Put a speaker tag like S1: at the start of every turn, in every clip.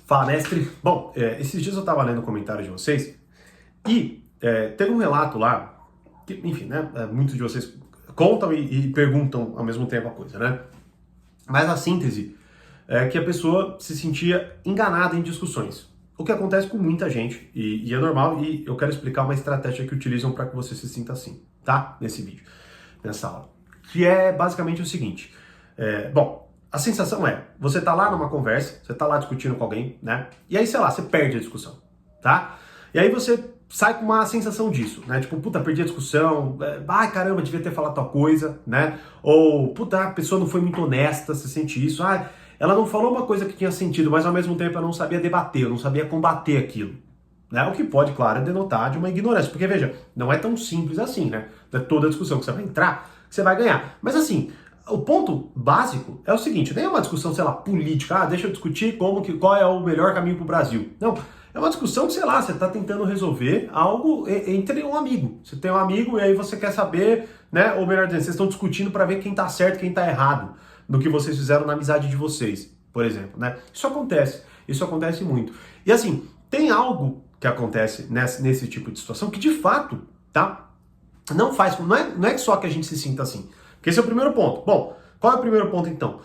S1: Fala, mestre. Bom, esses dias eu tava lendo o comentário de vocês e teve um relato lá, que, enfim, né, muitos de vocês contam e perguntam ao mesmo tempo a coisa, né? Mas a síntese é que a pessoa se sentia enganada em discussões. O que acontece com muita gente, e é normal, e eu quero explicar uma estratégia que utilizam para que você se sinta assim, tá? Nesse vídeo, nessa aula. Que é basicamente o seguinte, bom, a sensação é, você tá lá numa conversa, você tá lá discutindo com alguém, né? E aí, sei lá, você perde a discussão, tá? E aí você sai com uma sensação disso, né? Tipo, puta, perdi a discussão, ai caramba, devia ter falado tal coisa, né? Ou, puta, a pessoa não foi muito honesta, você sente isso, ela não falou uma coisa que tinha sentido, mas ao mesmo tempo eu não sabia debater, eu não sabia combater aquilo. Né? O que pode, claro, denotar de uma ignorância, porque veja, não é tão simples assim, né? Não é toda discussão que você vai entrar, que você vai ganhar. Mas assim, o ponto básico é o seguinte, nem é uma discussão, sei lá, política, deixa eu discutir qual é o melhor caminho para o Brasil. Não, é uma discussão que, sei lá, você está tentando resolver algo entre um amigo. Você tem um amigo e aí você quer saber, né, ou melhor dizendo, vocês estão discutindo para ver quem está certo e quem está errado no que vocês fizeram na amizade de vocês, por exemplo, né? Isso acontece muito. E assim, tem algo que acontece nesse tipo de situação que de fato, tá? Não é só que a gente se sinta assim. Porque esse é o primeiro ponto. Bom, qual é o primeiro ponto então?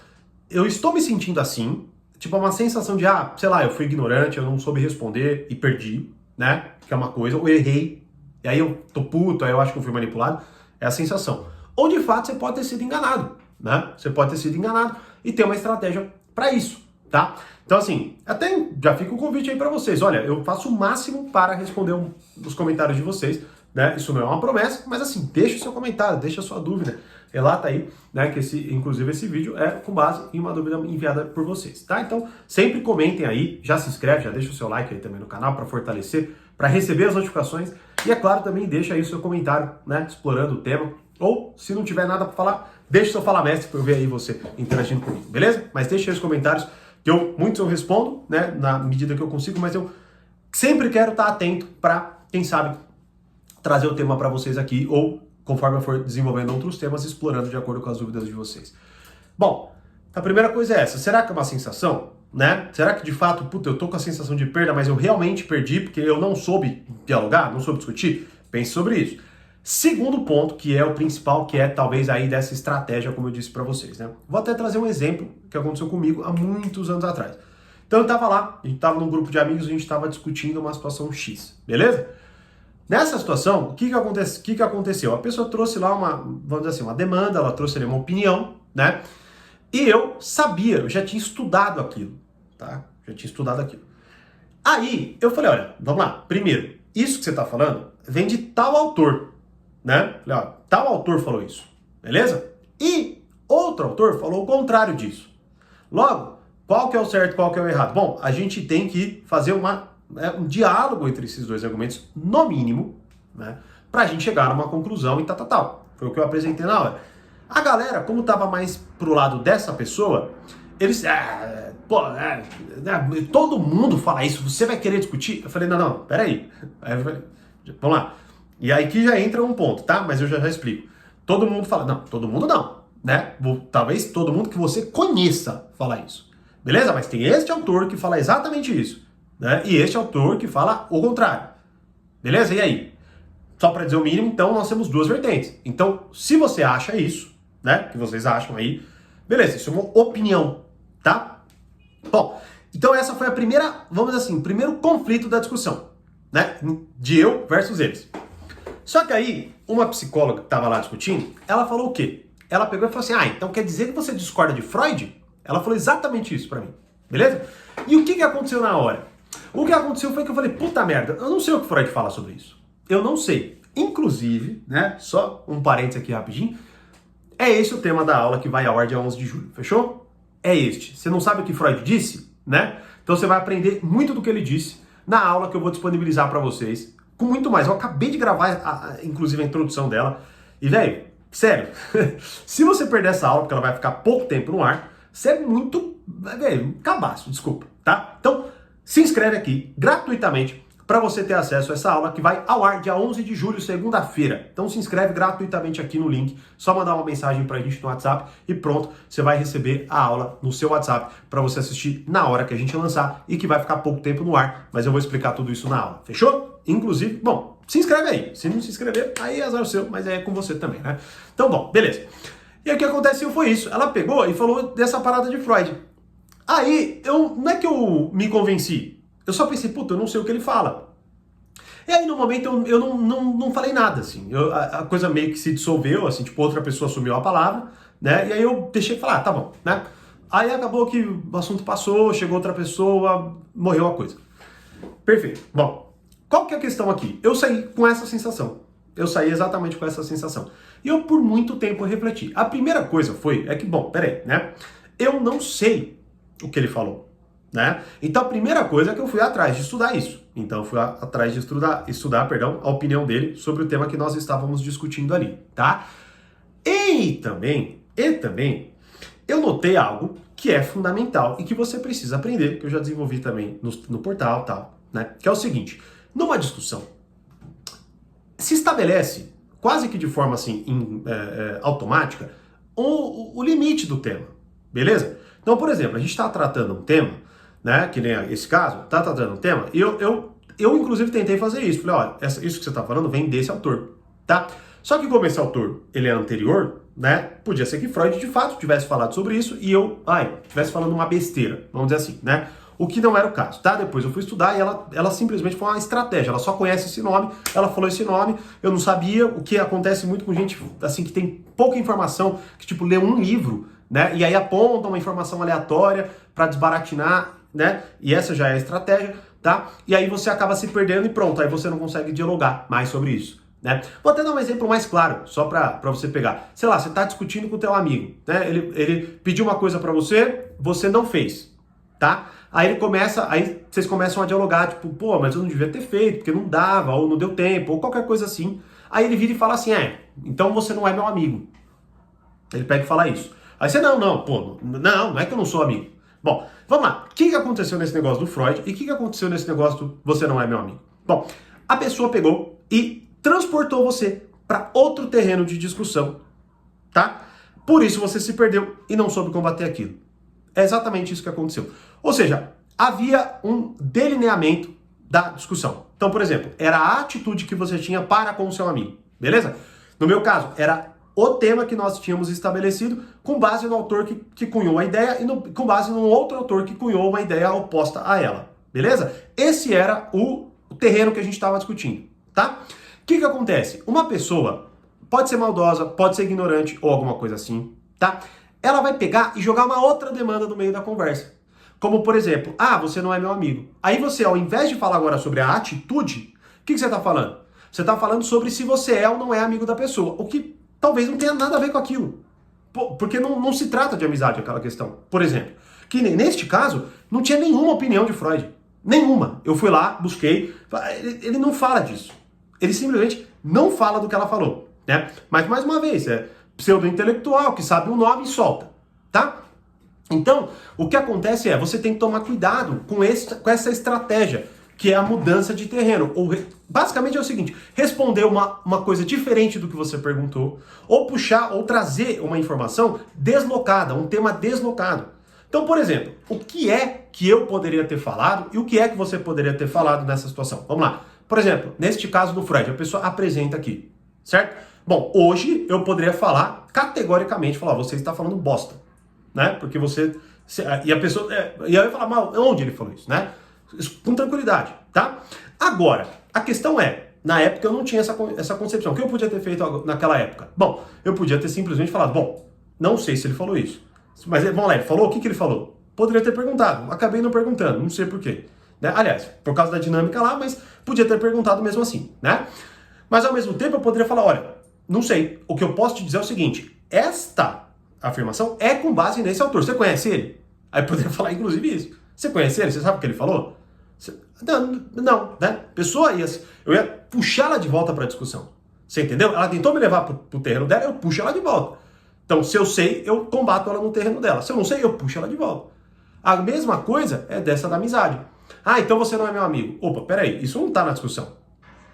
S1: Eu estou me sentindo assim, tipo uma sensação de, sei lá, eu fui ignorante, eu não soube responder e perdi, né? Que é uma coisa, ou errei, e aí eu tô puto, aí eu acho que eu fui manipulado. É a sensação. Ou de fato você pode ter sido enganado, né? Você pode ter sido enganado e ter uma estratégia para isso, tá? Então assim, até já fica o convite aí para vocês. Olha, eu faço o máximo para responder os comentários de vocês, né? Isso não é uma promessa, mas assim, deixa o seu comentário, deixa a sua dúvida. Relata aí, né, que inclusive esse vídeo é com base em uma dúvida enviada por vocês, tá? Então, sempre comentem aí, já se inscreve, já deixa o seu like aí também no canal para fortalecer, para receber as notificações e, é claro, também deixa aí o seu comentário, né, explorando o tema, ou, se não tiver nada para falar, deixa o seu Fala Mestre para eu ver aí você interagindo comigo, beleza? Mas deixa aí os comentários, que muitos eu respondo, né, na medida que eu consigo, mas eu sempre quero estar atento para, quem sabe, trazer o tema para vocês aqui, ou conforme eu for desenvolvendo outros temas, explorando de acordo com as dúvidas de vocês. Bom, a primeira coisa é essa. Será que é uma sensação? Né? Será que de fato, puta, eu tô com a sensação de perda, mas eu realmente perdi porque eu não soube dialogar, não soube discutir? Pense sobre isso. Segundo ponto, que é o principal, que é talvez aí dessa estratégia, como eu disse para vocês, né? Vou até trazer um exemplo que aconteceu comigo há muitos anos atrás. Então eu tava lá, a gente tava num grupo de amigos, a gente tava discutindo uma situação X, beleza? Nessa situação, o que aconteceu? A pessoa trouxe lá vamos dizer assim, uma demanda, ela trouxe ali uma opinião, né? E eu sabia, eu já tinha estudado aquilo, tá? Já tinha estudado aquilo. Aí, eu falei, olha, vamos lá. Primeiro, isso que você tá falando vem de tal autor, né? Falei, ó, tal autor falou isso, beleza? E outro autor falou o contrário disso. Logo, qual que é o certo, qual que é o errado? Bom, a gente tem que fazer um diálogo entre esses dois argumentos, no mínimo, né, pra gente chegar a uma conclusão e tal. Foi o que eu apresentei na hora. A galera, como tava mais pro lado dessa pessoa, eles, todo mundo fala isso, você vai querer discutir? Eu falei, não, peraí. Aí eu falei, vamos lá. E aí que já entra um ponto, tá? Mas eu já explico. Todo mundo fala, não, todo mundo não, né? Talvez todo mundo que você conheça fala isso. Beleza? Mas tem este autor que fala exatamente isso. Né? E este autor que fala o contrário. Beleza? E aí? Só para dizer o mínimo, então nós temos duas vertentes. Então, se você acha isso, né, que vocês acham aí, beleza, isso é uma opinião, tá? Bom, então essa foi a primeira, vamos dizer assim, o primeiro conflito da discussão, né, de eu versus eles. Só que aí, uma psicóloga que estava lá discutindo, ela falou o quê? Ela pegou e falou assim, então quer dizer que você discorda de Freud? Ela falou exatamente isso para mim, beleza? E o que aconteceu na hora? O que aconteceu foi que eu falei, puta merda, eu não sei o que Freud fala sobre isso. Eu não sei. Inclusive, né, só um parênteses aqui rapidinho, é esse o tema da aula que vai ao ar dia 11 de julho, fechou? É este. Você não sabe o que Freud disse, né? Então você vai aprender muito do que ele disse na aula que eu vou disponibilizar para vocês, com muito mais. Eu acabei de gravar, inclusive, a introdução dela. E, velho, sério, se você perder essa aula, porque ela vai ficar pouco tempo no ar, você é muito, velho, cabaço, desculpa, tá? Então, se inscreve aqui gratuitamente para você ter acesso a essa aula que vai ao ar dia 11 de julho, segunda-feira. Então se inscreve gratuitamente aqui no link, só mandar uma mensagem pra gente no WhatsApp e pronto, você vai receber a aula no seu WhatsApp para você assistir na hora que a gente lançar e que vai ficar pouco tempo no ar, mas eu vou explicar tudo isso na aula, fechou? Inclusive, bom, se inscreve aí, se não se inscrever, aí é azar seu, mas é com você também, né? Então, bom, beleza. E aí o que aconteceu foi isso, ela pegou e falou dessa parada de Freud. Aí, não é que eu me convenci, eu só pensei, puta, eu não sei o que ele fala. E aí, no momento, eu não falei nada, assim. A coisa meio que se dissolveu, assim, tipo, outra pessoa assumiu a palavra, né? E aí eu deixei falar, tá bom, né? Aí acabou que o assunto passou, chegou outra pessoa, morreu a coisa. Perfeito. Bom, qual que é a questão aqui? Eu saí com essa sensação. Eu saí exatamente com essa sensação. E eu, por muito tempo, refleti. A primeira coisa é que, bom, peraí, né? Eu não sei o que ele falou, né? Então, a primeira coisa é que eu fui atrás de estudar isso. Então, eu fui atrás de estudar, a opinião dele sobre o tema que nós estávamos discutindo ali, tá? E também, eu notei algo que é fundamental e que você precisa aprender, que eu já desenvolvi também no portal, tal, né? Que é o seguinte, numa discussão, se estabelece, quase que de forma assim, automática, o limite do tema, beleza? Então, por exemplo, a gente está tratando um tema, né, que nem esse caso, está tratando um tema, e eu inclusive tentei fazer isso. Falei, olha, isso que você está falando vem desse autor, tá? Só que como esse autor, ele é anterior, né, podia ser que Freud, de fato, tivesse falado sobre isso e eu, tivesse falando uma besteira, vamos dizer assim, né? O que não era o caso, tá? Depois eu fui estudar e ela simplesmente foi uma estratégia, ela só conhece esse nome, ela falou esse nome, eu não sabia, o que acontece muito com gente, assim, que tem pouca informação, que, tipo, lê um livro, né, e aí aponta uma informação aleatória para desbaratinar, né, e essa já é a estratégia, tá? E aí você acaba se perdendo e pronto, aí você não consegue dialogar mais sobre isso, né? Vou até dar um exemplo mais claro, só para você pegar. Sei lá, você tá discutindo com o teu amigo, né, ele pediu uma coisa para você não fez, tá? Aí vocês começam a dialogar, tipo, pô, mas eu não devia ter feito, porque não dava, ou não deu tempo, ou qualquer coisa assim. Aí ele vira e fala assim, então você não é meu amigo. Ele pega e fala isso. Aí você, não é que eu não sou amigo. Bom, vamos lá. O que aconteceu nesse negócio do Freud e o que aconteceu nesse negócio do você não é meu amigo? Bom, a pessoa pegou e transportou você para outro terreno de discussão, tá? Por isso você se perdeu e não soube combater aquilo. É exatamente isso que aconteceu. Ou seja, havia um delineamento da discussão. Então, por exemplo, era a atitude que você tinha para com o seu amigo, beleza? No meu caso, era o tema que nós tínhamos estabelecido com base no autor que cunhou a ideia e com base num outro autor que cunhou uma ideia oposta a ela, beleza? Esse era o terreno que a gente estava discutindo, tá? O que acontece? Uma pessoa pode ser maldosa, pode ser ignorante ou alguma coisa assim, tá? Ela vai pegar e jogar uma outra demanda no meio da conversa. Como, por exemplo, você não é meu amigo. Aí você, ao invés de falar agora sobre a atitude, o que você está falando? Você está falando sobre se você é ou não é amigo da pessoa, o que talvez não tenha nada a ver com aquilo. Porque não se trata de amizade aquela questão. Por exemplo, que neste caso, não tinha nenhuma opinião de Freud. Nenhuma. Eu fui lá, busquei, ele não fala disso. Ele simplesmente não fala do que ela falou, né? Mas, mais uma vez, é pseudo-intelectual, que sabe o nome e solta, tá? Então, o que acontece você tem que tomar cuidado com essa estratégia, que é a mudança de terreno. Basicamente é o seguinte, responder uma coisa diferente do que você perguntou, ou puxar, ou trazer uma informação deslocada, um tema deslocado. Então, por exemplo, o que é que eu poderia ter falado e o que é que você poderia ter falado nessa situação? Vamos lá. Por exemplo, neste caso do Freud, a pessoa apresenta aqui, certo? Bom, hoje eu poderia falar categoricamente, você está falando bosta, né? Porque e a pessoa, e aí eu falar, mas onde ele falou isso, né? Com tranquilidade, tá? Agora, a questão na época eu não tinha essa concepção. O que eu podia ter feito naquela época? Bom, eu podia ter simplesmente falado, não sei se ele falou isso. Mas vamos lá, ele falou? O que ele falou? Poderia ter perguntado, acabei não perguntando, não sei porquê. Né? Aliás, por causa da dinâmica lá, mas podia ter perguntado mesmo assim, né? Mas ao mesmo tempo eu poderia falar, olha, não sei, o que eu posso te dizer é o seguinte, esta afirmação é com base nesse autor, você conhece ele? Aí eu poderia falar inclusive isso, você conhece ele? Você sabe o que ele falou? Não, né? Eu ia puxar ela de volta para a discussão, você entendeu? Ela tentou me levar pro terreno dela, eu puxo ela de volta. Então, se eu sei, eu combato ela no terreno dela. Se eu não sei, eu puxo ela de volta. A mesma coisa é dessa da amizade. Ah, então você não é meu amigo. Opa, peraí, isso não tá na discussão.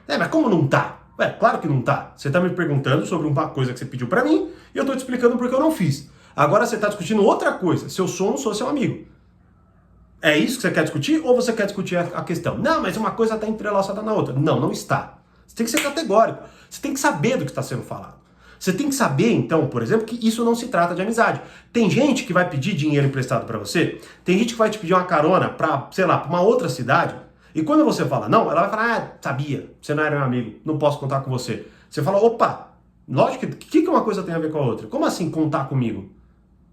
S1: Mas como não tá? Claro que não tá. Você tá me perguntando sobre uma coisa que você pediu pra mim e eu tô te explicando porque eu não fiz. Agora você tá discutindo outra coisa, se eu sou ou não sou seu amigo. É isso que você quer discutir ou você quer discutir a questão? Não, mas uma coisa está entrelaçada na outra. Não, não está. Você tem que ser categórico. Você tem que saber do que está sendo falado. Você tem que saber, então, por exemplo, que isso não se trata de amizade. Tem gente que vai pedir dinheiro emprestado para você, tem gente que vai te pedir uma carona para, sei lá, para uma outra cidade, e quando você fala não, ela vai falar, ah, sabia, você não era meu amigo, não posso contar com você. Você fala, opa, lógico, o que uma coisa tem a ver com a outra? Como assim contar comigo?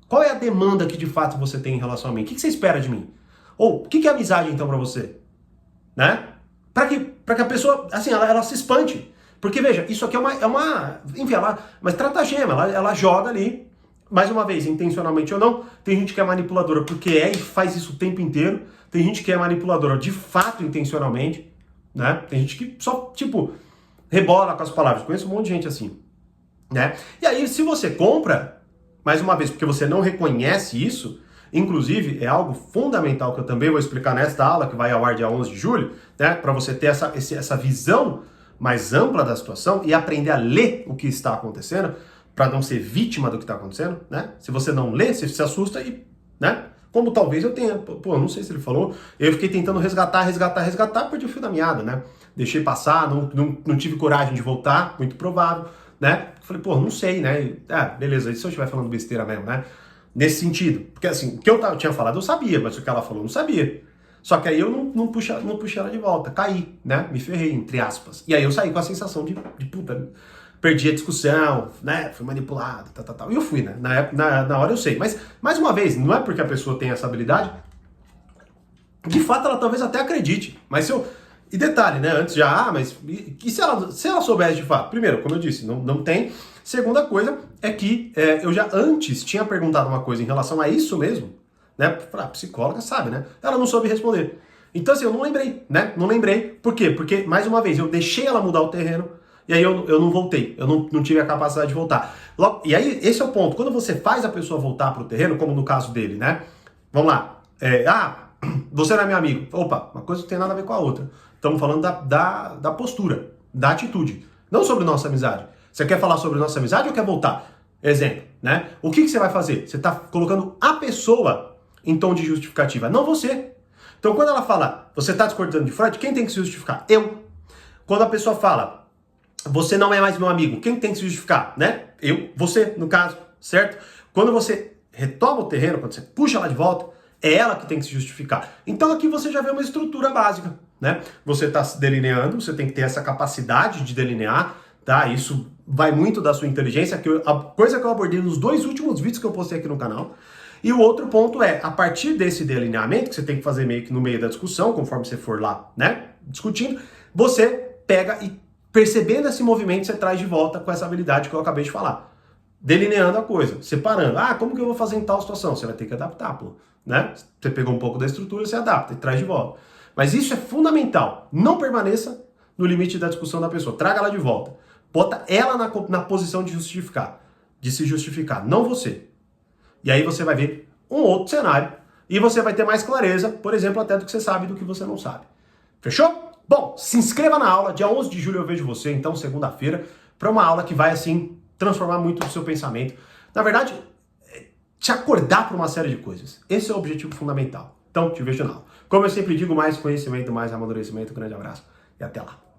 S1: Qual é a demanda que de fato você tem em relação a mim? O que você espera de mim? Ou, o que é amizade então pra você? Né? Pra que a pessoa, assim, ela se espante. Porque, veja, isso aqui enfim, uma estratagema, ela joga ali, mais uma vez, intencionalmente ou não, tem gente que é manipuladora porque e faz isso o tempo inteiro, tem gente que é manipuladora de fato, intencionalmente, né? Tem gente que só, tipo, rebola com as palavras. Conheço um monte de gente assim, né? E aí, se você compra, mais uma vez, porque você não reconhece isso, inclusive, é algo fundamental que eu também vou explicar nesta aula, que vai ao ar dia 11 de julho, né, para você ter essa visão mais ampla da situação e aprender a ler o que está acontecendo, para não ser vítima do que está acontecendo, né? Se você não lê, você se assusta e, né? Como talvez eu tenha, pô, não sei se ele falou, eu fiquei tentando resgatar, perdi o fio da meada, né? Deixei passar, não tive coragem de voltar, muito provável, né? Falei, pô, não sei, né? Beleza, e se eu estiver falando besteira mesmo, né? Nesse sentido. Porque assim, o que eu tinha falado eu sabia, mas o que ela falou eu não sabia. Só que aí eu não puxei ela de volta, caí, né? Me ferrei, entre aspas. E aí eu saí com a sensação de puta, perdi a discussão, né? Fui manipulado, tal. E eu fui, né? Na hora eu sei. Mas, mais uma vez, não é porque a pessoa tem essa habilidade, de fato ela talvez até acredite. Mas se eu... E detalhe, né? Antes já, mas... E se ela soubesse de fato? Primeiro, como eu disse, não tem... Segunda coisa é que eu já antes tinha perguntado uma coisa em relação a isso mesmo, né? A psicóloga sabe, né? Ela não soube responder. Então, assim, eu não lembrei, né? Não lembrei. Por quê? Porque, mais uma vez, eu deixei ela mudar o terreno e aí eu não voltei. Eu não tive a capacidade de voltar. E aí, esse é o ponto. Quando você faz a pessoa voltar pro terreno, como no caso dele, né? Vamos lá. Você não é meu amigo. Opa, uma coisa não tem nada a ver com a outra. Estamos falando da postura, da atitude. Não sobre nossa amizade. Você quer falar sobre nossa amizade ou quer voltar? Exemplo, né? O que você vai fazer? Você está colocando a pessoa em tom de justificativa, não você. Então, quando ela fala, você está discordando de Freud, quem tem que se justificar? Eu. Quando a pessoa fala, você não é mais meu amigo, quem tem que se justificar? Né? Eu, você, no caso, certo? Quando você retoma o terreno, quando você puxa ela de volta, é ela que tem que se justificar. Então, aqui você já vê uma estrutura básica, né? Você está se delineando, você tem que ter essa capacidade de delinear, tá? Isso vai muito da sua inteligência, a coisa que eu abordei nos 2 últimos vídeos que eu postei aqui no canal. E o outro ponto é, a partir desse delineamento, que você tem que fazer meio que no meio da discussão, conforme você for lá, né, discutindo, você pega e, percebendo esse movimento, você traz de volta com essa habilidade que eu acabei de falar. Delineando a coisa, separando. Como que eu vou fazer em tal situação? Você vai ter que adaptar, pô, né? Você pegou um pouco da estrutura, você adapta e traz de volta. Mas isso é fundamental. Não permaneça no limite da discussão da pessoa. Traga ela de volta. Bota ela na posição de justificar, de se justificar, não você. E aí você vai ver um outro cenário e você vai ter mais clareza, por exemplo, até do que você sabe e do que você não sabe. Fechou? Bom, se inscreva na aula. Dia 11 de julho eu vejo você, então, segunda-feira, para uma aula que vai, assim, transformar muito o seu pensamento. Na verdade, te acordar para uma série de coisas. Esse é o objetivo fundamental. Então, te vejo na aula. Como eu sempre digo, mais conhecimento, mais amadurecimento. Um grande abraço e até lá.